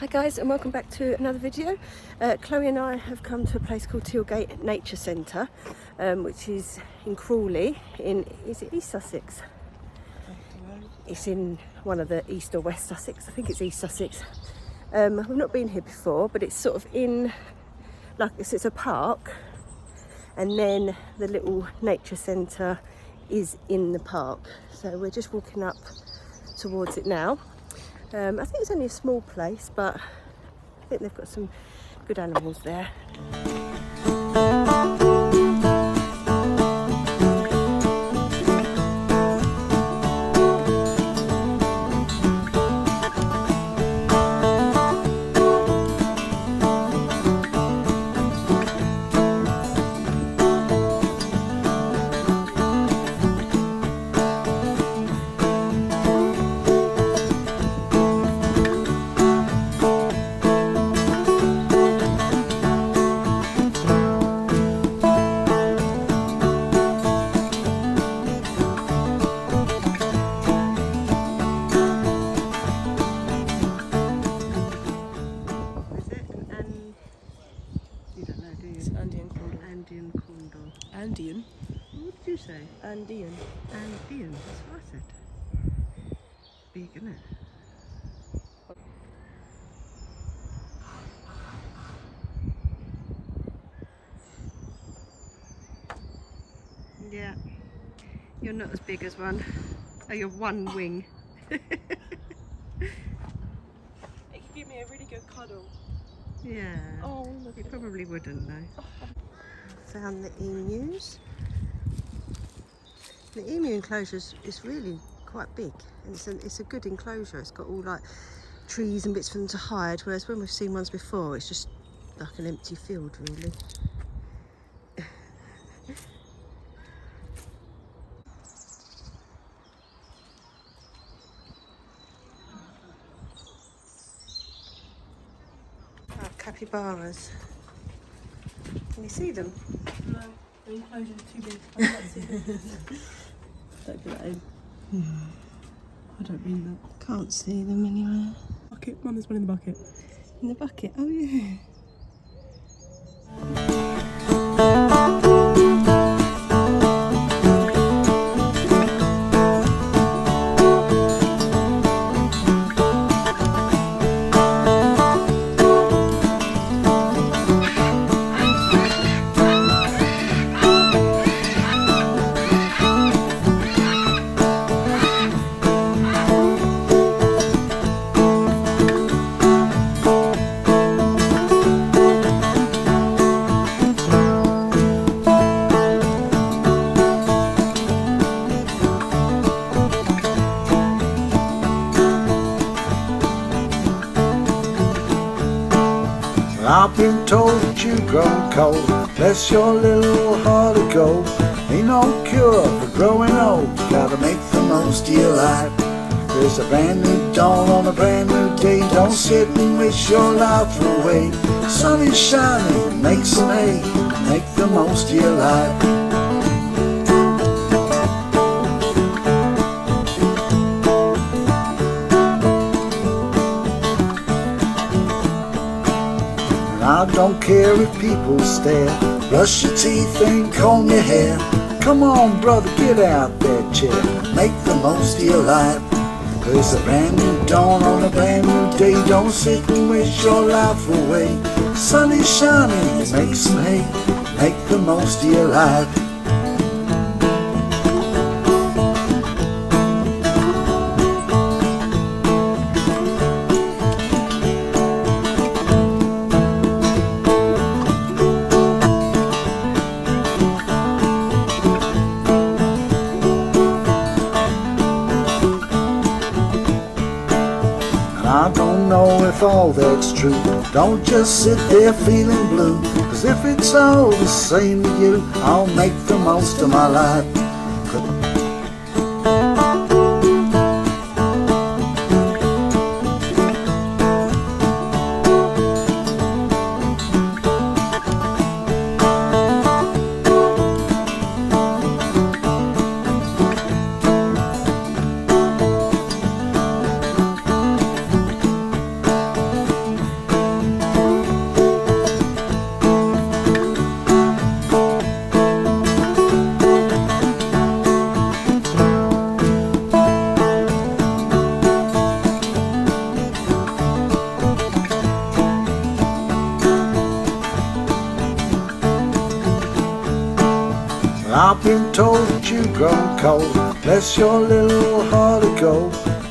Hi guys, and welcome back to another video. Chloe and I have come to a place called Tilgate Nature Centre, which is in Crawley, is it East Sussex? It's in one of the East or West Sussex, I think it's East Sussex. We've not been here before, but it's sort of in, like it's a park, and then the little nature centre is in the park. So we're just walking up towards it now. I think it's only a small place, but I think they've got some good animals there. Andean? What did you say? Andean. Andean, that's what I said. Big, isn't it? Yeah, you're not as big as one. Oh, you're one wing. It could give me a really good cuddle. Yeah. Oh, you probably wouldn't though. Found the emus. The emu enclosure is really quite big, and it's a good enclosure. It's got all like trees and bits for them to hide, whereas when we've seen ones before, it's just like an empty field really. Capybaras. Can you see them? No, the enclosure is too big. I can't see them. Don't do that in. I don't mean that. Can't see them anywhere. Bucket. Mum, there's one in the bucket. In the bucket? Oh yeah. I've been told that you've grown cold. Bless your little heart of gold. Ain't no cure for growing old. You gotta make the most of your life. There's a brand new dawn on a brand new day. Don't sit and wish your life away. The sun is shining, make some hay. Make the most of your life. I don't care if people stare. Brush your teeth and comb your hair. Come on brother, get out that chair. Make the most of your life. There's a brand new dawn on a brand new day. Don't sit and wish your life away. The sun is shining, make some hay. Make the most of your life. I don't know if all that's true. Don't just sit there feeling blue. Cause if it's all the same to you, I'll make the most of my life. I've been told that you've grown cold. Bless your little heart of gold.